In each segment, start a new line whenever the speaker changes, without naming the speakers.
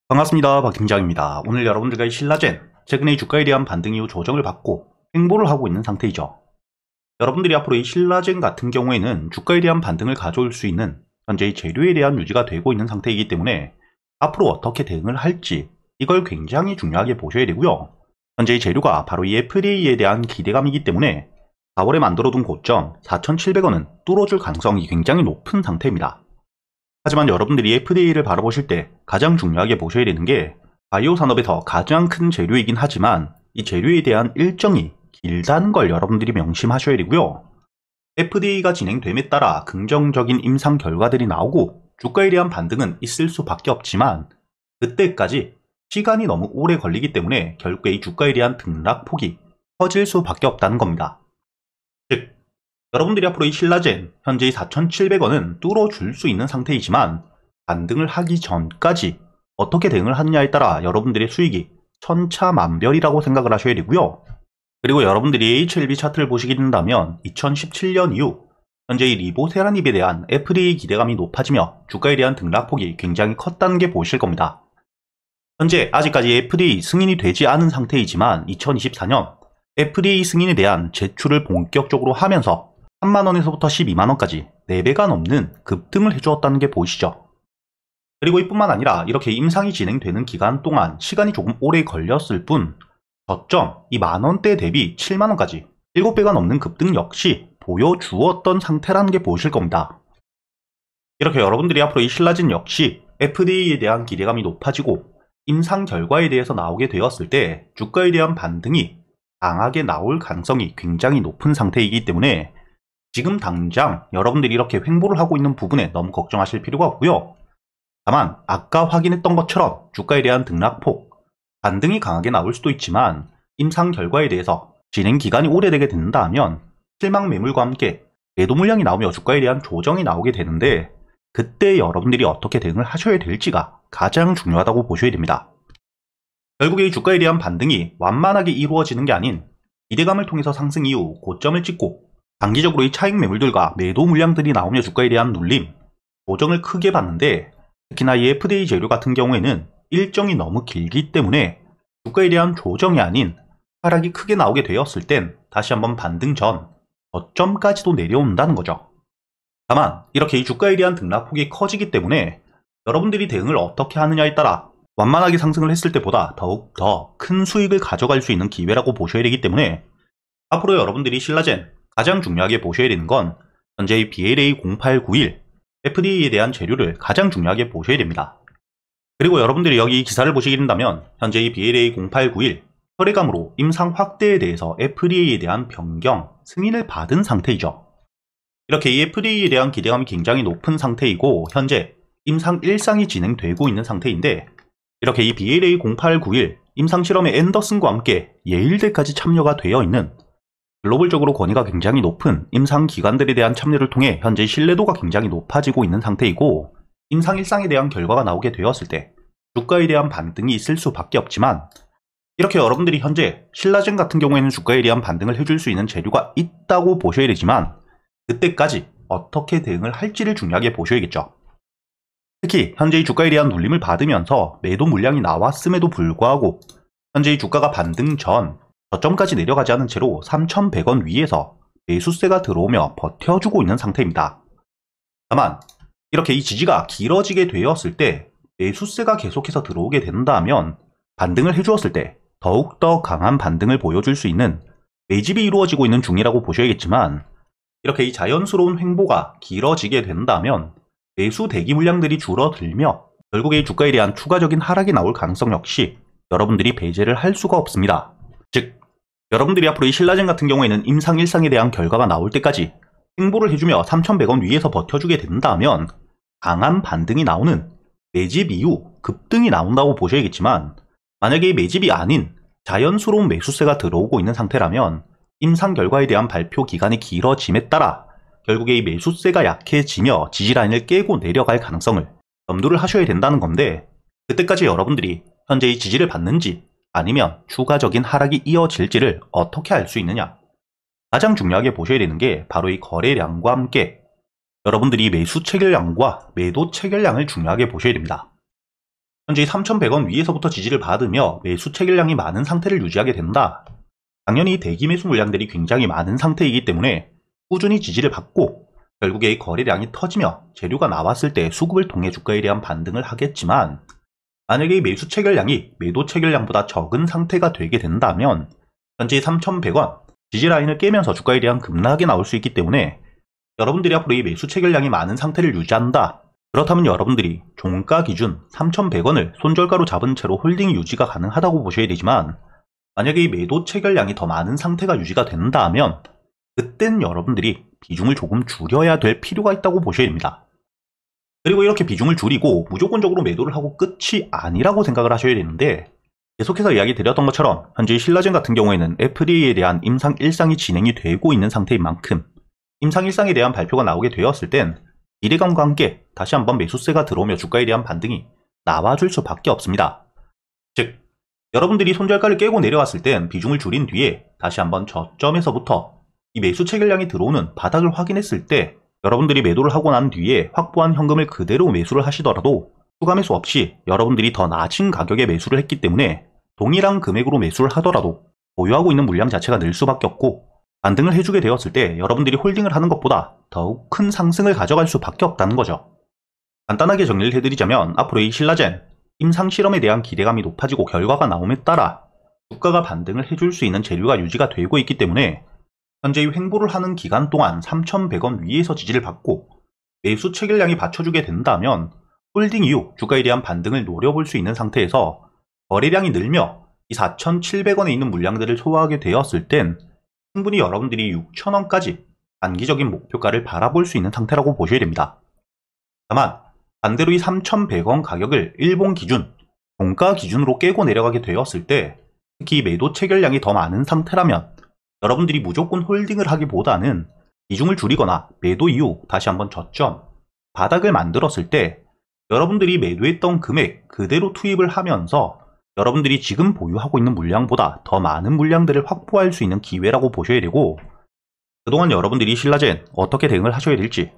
반갑습니다. 박 팀장입니다. 오늘 여러분들과 신라젠, 최근에 주가에 대한 반등 이후 조정을 받고 횡보를 하고 있는 상태이죠. 여러분들이 앞으로 이 신라젠 같은 경우에는 주가에 대한 반등을 가져올 수 있는 현재의 재료에 대한 유지가 되고 있는 상태이기 때문에 앞으로 어떻게 대응을 할지 이걸 굉장히 중요하게 보셔야 되고요. 현재의 재료가 바로 이 FDA에 대한 기대감이기 때문에 4월에 만들어둔 고점 4,700원은 뚫어줄 가능성이 굉장히 높은 상태입니다. 하지만 여러분들이 FDA를 바라보실 때 가장 중요하게 보셔야 되는 게 바이오 산업에서 가장 큰 재료이긴 하지만 이 재료에 대한 일정이 길다는 걸 여러분들이 명심하셔야 되고요. FDA가 진행됨에 따라 긍정적인 임상 결과들이 나오고 주가에 대한 반등은 있을 수밖에 없지만 그때까지 시간이 너무 오래 걸리기 때문에 결국에 이 주가에 대한 등락폭이 커질 수밖에 없다는 겁니다. 즉, 여러분들이 앞으로 이 신라젠 현재의 4,700원은 뚫어줄 수 있는 상태이지만 반등을 하기 전까지 어떻게 대응을 하느냐에 따라 여러분들의 수익이 천차만별이라고 생각을 하셔야 되고요. 그리고 여러분들이 HLB 차트를 보시게 된다면 2017년 이후 현재의 리보세라닙에 대한 FDA 기대감이 높아지며 주가에 대한 등락폭이 굉장히 컸다는 게 보이실 겁니다. 현재 아직까지 FDA 승인이 되지 않은 상태이지만 2024년 FDA 승인에 대한 제출을 본격적으로 하면서 3만원에서부터 12만원까지 4배가 넘는 급등을 해주었다는 게 보이시죠? 그리고 이뿐만 아니라 이렇게 임상이 진행되는 기간 동안 시간이 조금 오래 걸렸을 뿐 저점 이 만원대 대비 7만원까지 7배가 넘는 급등 역시 보여주었던 상태라는 게 보이실 겁니다. 이렇게 여러분들이 앞으로 이 신라젠 역시 FDA에 대한 기대감이 높아지고 임상 결과에 대해서 나오게 되었을 때 주가에 대한 반등이 강하게 나올 가능성이 굉장히 높은 상태이기 때문에 지금 당장 여러분들이 이렇게 횡보를 하고 있는 부분에 너무 걱정하실 필요가 없고요. 다만 아까 확인했던 것처럼 주가에 대한 등락폭, 반등이 강하게 나올 수도 있지만 임상 결과에 대해서 진행 기간이 오래되게 된다면 실망 매물과 함께 매도 물량이 나오며 주가에 대한 조정이 나오게 되는데 그때 여러분들이 어떻게 대응을 하셔야 될지가 가장 중요하다고 보셔야 됩니다. 결국에 이 주가에 대한 반등이 완만하게 이루어지는 게 아닌 기대감을 통해서 상승 이후 고점을 찍고 단기적으로 이 차익 매물들과 매도 물량들이 나오며 주가에 대한 눌림, 조정을 크게 받는데 특히나 이 FDA 재료 같은 경우에는 일정이 너무 길기 때문에 주가에 대한 조정이 아닌 하락이 크게 나오게 되었을 땐 다시 한번 반등 전 저점까지도 내려온다는 거죠. 다만 이렇게 이 주가에 대한 등락폭이 커지기 때문에 여러분들이 대응을 어떻게 하느냐에 따라 완만하게 상승을 했을 때보다 더욱 더 큰 수익을 가져갈 수 있는 기회라고 보셔야 되기 때문에 앞으로 여러분들이 신라젠 가장 중요하게 보셔야 되는 건 현재의 BLA0891 FDA에 대한 재료를 가장 중요하게 보셔야 됩니다. 그리고 여러분들이 여기 기사를 보시게 된다면 현재의 BLA0891 혈액암으로 임상 확대에 대해서 FDA에 대한 변경, 승인을 받은 상태이죠. 이렇게 이 FDA에 대한 기대감이 굉장히 높은 상태이고 현재 임상 1상이 진행되고 있는 상태인데 이렇게 이 BLA0891 임상실험의 앤더슨과 함께 예일대까지 참여가 되어 있는 글로벌적으로 권위가 굉장히 높은 임상기관들에 대한 참여를 통해 현재 신뢰도가 굉장히 높아지고 있는 상태이고 임상 1상에 대한 결과가 나오게 되었을 때 주가에 대한 반등이 있을 수밖에 없지만 이렇게 여러분들이 현재 신라젠 같은 경우에는 주가에 대한 반등을 해줄 수 있는 재료가 있다고 보셔야 되지만 그때까지 어떻게 대응을 할지를 중요하게 보셔야겠죠. 특히 현재의 주가에 대한 눌림을 받으면서 매도 물량이 나왔음에도 불구하고 현재의 주가가 반등 전 저점까지 내려가지 않은 채로 3,100원 위에서 매수세가 들어오며 버텨주고 있는 상태입니다. 다만 이렇게 이 지지가 길어지게 되었을 때 매수세가 계속해서 들어오게 된다면 반등을 해주었을 때 더욱더 강한 반등을 보여줄 수 있는 매집이 이루어지고 있는 중이라고 보셔야겠지만 이렇게 이 자연스러운 횡보가 길어지게 된다면 매수 대기 물량들이 줄어들며 결국에 이 주가에 대한 추가적인 하락이 나올 가능성 역시 여러분들이 배제를 할 수가 없습니다. 즉 여러분들이 앞으로 이 신라젠 같은 경우에는 임상 1상에 대한 결과가 나올 때까지 횡보를 해주며 3,100원 위에서 버텨주게 된다면 강한 반등이 나오는 매집 이후 급등이 나온다고 보셔야겠지만 만약에 이 매집이 아닌 자연스러운 매수세가 들어오고 있는 상태라면 임상 결과에 대한 발표 기간이 길어짐에 따라 결국에 이 매수세가 약해지며 지지라인을 깨고 내려갈 가능성을 염두를 하셔야 된다는 건데 그때까지 여러분들이 현재 이 지지를 받는지 아니면 추가적인 하락이 이어질지를 어떻게 알 수 있느냐? 가장 중요하게 보셔야 되는 게 바로 이 거래량과 함께 여러분들이 매수 체결량과 매도 체결량을 중요하게 보셔야 됩니다. 현재 3,100원 위에서부터 지지를 받으며 매수 체결량이 많은 상태를 유지하게 된다. 당연히 대기 매수 물량들이 굉장히 많은 상태이기 때문에 꾸준히 지지를 받고 결국에 이 거래량이 터지며 재료가 나왔을 때 수급을 통해 주가에 대한 반등을 하겠지만, 만약에 이 매수 체결량이 매도 체결량보다 적은 상태가 되게 된다면 현재 3,100원 지지라인을 깨면서 주가에 대한 급락이 나올 수 있기 때문에 여러분들이 앞으로 이 매수 체결량이 많은 상태를 유지한다. 그렇다면 여러분들이 종가 기준 3,100원을 손절가로 잡은 채로 홀딩 유지가 가능하다고 보셔야 되지만, 만약에 이 매도 체결량이 더 많은 상태가 유지가 된다면 그땐 여러분들이 비중을 조금 줄여야 될 필요가 있다고 보셔야 됩니다. 그리고 이렇게 비중을 줄이고 무조건적으로 매도를 하고 끝이 아니라고 생각을 하셔야 되는데, 계속해서 이야기 드렸던 것처럼 현재 신라젠 같은 경우에는 FDA에 대한 임상 1상이 진행이 되고 있는 상태인 만큼 임상 1상에 대한 발표가 나오게 되었을 땐 기대감과 함께 다시 한번 매수세가 들어오며 주가에 대한 반등이 나와줄 수밖에 없습니다. 즉, 여러분들이 손절가를 깨고 내려왔을 땐 비중을 줄인 뒤에 다시 한번 저점에서부터 이 매수 체결량이 들어오는 바닥을 확인했을 때 여러분들이 매도를 하고 난 뒤에 확보한 현금을 그대로 매수를 하시더라도 추가 매수 없이 여러분들이 더 낮은 가격에 매수를 했기 때문에 동일한 금액으로 매수를 하더라도 보유하고 있는 물량 자체가 늘 수밖에 없고, 반등을 해주게 되었을 때 여러분들이 홀딩을 하는 것보다 더욱 큰 상승을 가져갈 수밖에 없다는 거죠. 간단하게 정리를 해드리자면 앞으로 이 신라젠 임상 실험에 대한 기대감이 높아지고 결과가 나옴에 따라 주가가 반등을 해줄 수 있는 재료가 유지가 되고 있기 때문에 현재 이 횡보를 하는 기간 동안 3,100원 위에서 지지를 받고 매수 체결량이 받쳐주게 된다면 홀딩 이후 주가에 대한 반등을 노려볼 수 있는 상태에서 거래량이 늘며 이 4,700원에 있는 물량들을 소화하게 되었을 땐 충분히 여러분들이 6,000원까지 단기적인 목표가를 바라볼 수 있는 상태라고 보셔야 됩니다. 다만 반대로 이 3,100원 가격을 일본 기준, 종가 기준으로 깨고 내려가게 되었을 때 특히 매도 체결량이 더 많은 상태라면 여러분들이 무조건 홀딩을 하기보다는 비중을 줄이거나 매도 이후 다시 한번 저점, 바닥을 만들었을 때 여러분들이 매도했던 금액 그대로 투입을 하면서 여러분들이 지금 보유하고 있는 물량보다 더 많은 물량들을 확보할 수 있는 기회라고 보셔야 되고, 그동안 여러분들이 신라젠 어떻게 대응을 하셔야 될지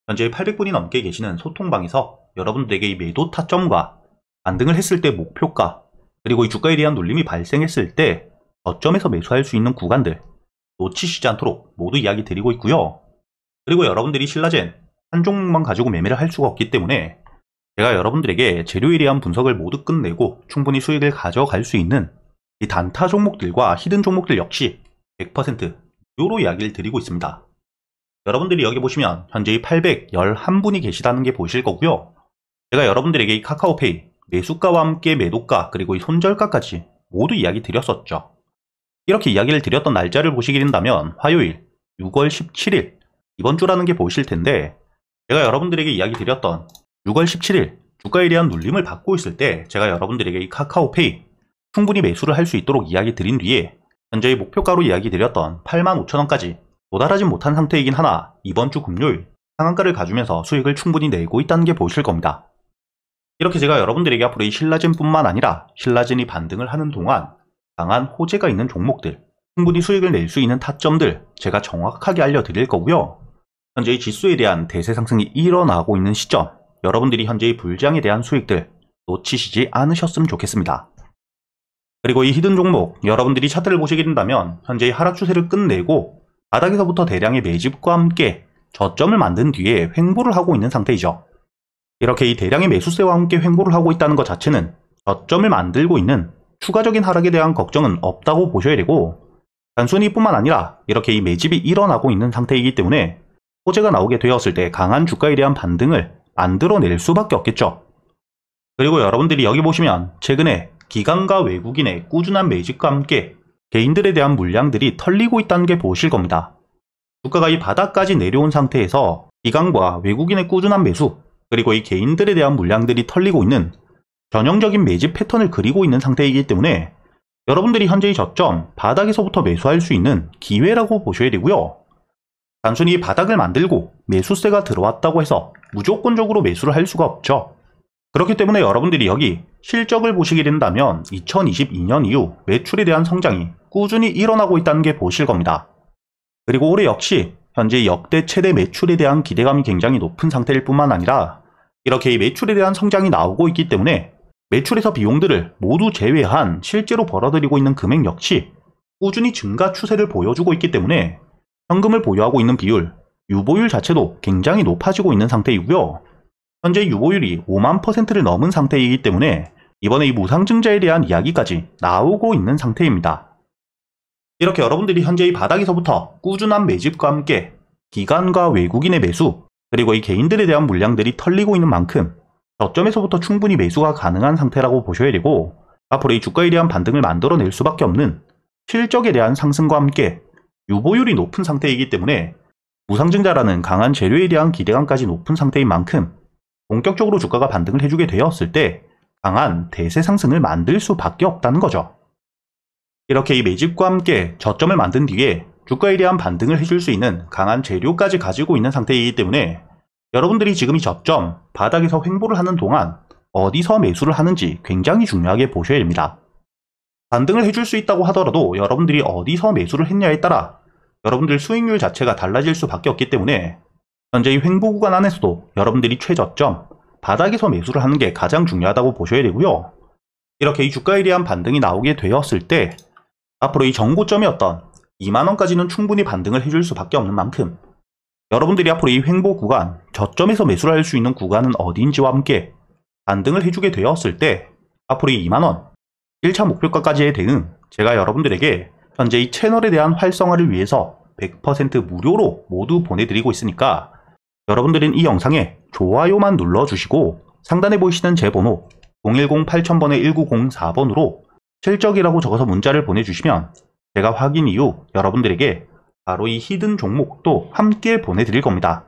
현재 800분이 넘게 계시는 소통방에서 여러분들에게 이 매도 타점과 반등을 했을 때 목표가, 그리고 이 주가에 대한 눌림이 발생했을 때 저점에서 매수할 수 있는 구간들 놓치시지 않도록 모두 이야기 드리고 있고요. 그리고 여러분들이 신라젠 한 종목만 가지고 매매를 할 수가 없기 때문에 제가 여러분들에게 재료에 대한 분석을 모두 끝내고 충분히 수익을 가져갈 수 있는 이 단타 종목들과 히든 종목들 역시 100% 무료로 이야기를 드리고 있습니다. 여러분들이 여기 보시면 현재 811분이 계시다는 게 보이실 거고요. 제가 여러분들에게 이 카카오페이 매수가와 함께 매도가 그리고 이 손절가까지 모두 이야기 드렸었죠. 이렇게 이야기를 드렸던 날짜를 보시게 된다면 화요일 6월 17일 이번 주라는 게 보이실 텐데, 제가 여러분들에게 이야기 드렸던 6월 17일 주가에 대한 눌림을 받고 있을 때 제가 여러분들에게 이 카카오페이 충분히 매수를 할 수 있도록 이야기 드린 뒤에 현재의 목표가로 이야기 드렸던 85,000원까지 도달하진 못한 상태이긴 하나 이번 주 금요일 상한가를 가주면서 수익을 충분히 내고 있다는 게 보이실 겁니다. 이렇게 제가 여러분들에게 앞으로 이 신라젠뿐만 아니라 신라젠이 반등을 하는 동안 강한 호재가 있는 종목들, 충분히 수익을 낼 수 있는 타점들 제가 정확하게 알려드릴 거고요. 현재 이 지수에 대한 대세 상승이 일어나고 있는 시점, 여러분들이 현재의 불장에 대한 수익들 놓치시지 않으셨으면 좋겠습니다. 그리고 이 히든 종목, 여러분들이 차트를 보시게 된다면 현재의 하락 추세를 끝내고 바닥에서부터 대량의 매집과 함께 저점을 만든 뒤에 횡보를 하고 있는 상태이죠. 이렇게 이 대량의 매수세와 함께 횡보를 하고 있다는 것 자체는 저점을 만들고 있는 추가적인 하락에 대한 걱정은 없다고 보셔야 되고, 단순히 이뿐만 아니라 이렇게 이 매집이 일어나고 있는 상태이기 때문에 호재가 나오게 되었을 때 강한 주가에 대한 반등을 만들어낼 수밖에 없겠죠. 그리고 여러분들이 여기 보시면 최근에 기관과 외국인의 꾸준한 매집과 함께 개인들에 대한 물량들이 털리고 있다는 게 보이실 겁니다. 주가가 이 바닥까지 내려온 상태에서 기관과 외국인의 꾸준한 매수, 그리고 이 개인들에 대한 물량들이 털리고 있는 전형적인 매집 패턴을 그리고 있는 상태이기 때문에 여러분들이 현재의 저점, 바닥에서부터 매수할 수 있는 기회라고 보셔야 되고요. 단순히 바닥을 만들고 매수세가 들어왔다고 해서 무조건적으로 매수를 할 수가 없죠. 그렇기 때문에 여러분들이 여기 실적을 보시게 된다면 2022년 이후 매출에 대한 성장이 꾸준히 일어나고 있다는 게 보실 겁니다. 그리고 올해 역시 현재 역대 최대 매출에 대한 기대감이 굉장히 높은 상태일 뿐만 아니라 이렇게 이 매출에 대한 성장이 나오고 있기 때문에 매출에서 비용들을 모두 제외한 실제로 벌어들이고 있는 금액 역시 꾸준히 증가 추세를 보여주고 있기 때문에 현금을 보유하고 있는 비율, 유보율 자체도 굉장히 높아지고 있는 상태이고요. 현재 유보율이 5만%를 넘은 상태이기 때문에 이번에 이 무상증자에 대한 이야기까지 나오고 있는 상태입니다. 이렇게 여러분들이 현재 이 바닥에서부터 꾸준한 매집과 함께 기관과 외국인의 매수, 그리고 이 개인들에 대한 물량들이 털리고 있는 만큼 저점에서부터 충분히 매수가 가능한 상태라고 보셔야 되고, 앞으로 이 주가에 대한 반등을 만들어낼 수밖에 없는 실적에 대한 상승과 함께 유보율이 높은 상태이기 때문에 무상증자라는 강한 재료에 대한 기대감까지 높은 상태인 만큼 본격적으로 주가가 반등을 해주게 되었을 때 강한 대세 상승을 만들 수밖에 없다는 거죠. 이렇게 이 매집과 함께 저점을 만든 뒤에 주가에 대한 반등을 해줄 수 있는 강한 재료까지 가지고 있는 상태이기 때문에 여러분들이 지금 이 저점, 바닥에서 횡보를 하는 동안 어디서 매수를 하는지 굉장히 중요하게 보셔야 됩니다. 반등을 해줄 수 있다고 하더라도 여러분들이 어디서 매수를 했냐에 따라 여러분들 수익률 자체가 달라질 수밖에 없기 때문에 현재 이 횡보 구간 안에서도 여러분들이 최저점, 바닥에서 매수를 하는 게 가장 중요하다고 보셔야 되고요. 이렇게 이 주가에 대한 반등이 나오게 되었을 때 앞으로 이 정고점이었던 2만원까지는 충분히 반등을 해줄 수밖에 없는 만큼 여러분들이 앞으로 이 횡보 구간, 저점에서 매수를 할 수 있는 구간은 어디인지와 함께 반등을 해주게 되었을 때 앞으로 이 2만원, 1차 목표가까지의 대응, 제가 여러분들에게 현재 이 채널에 대한 활성화를 위해서 100% 무료로 모두 보내드리고 있으니까 여러분들은 이 영상에 좋아요만 눌러주시고 상단에 보이시는 제 번호 010-8000번에 1904번으로 실적이라고 적어서 문자를 보내주시면 제가 확인 이후 여러분들에게 바로 이 히든 종목도 함께 보내드릴 겁니다.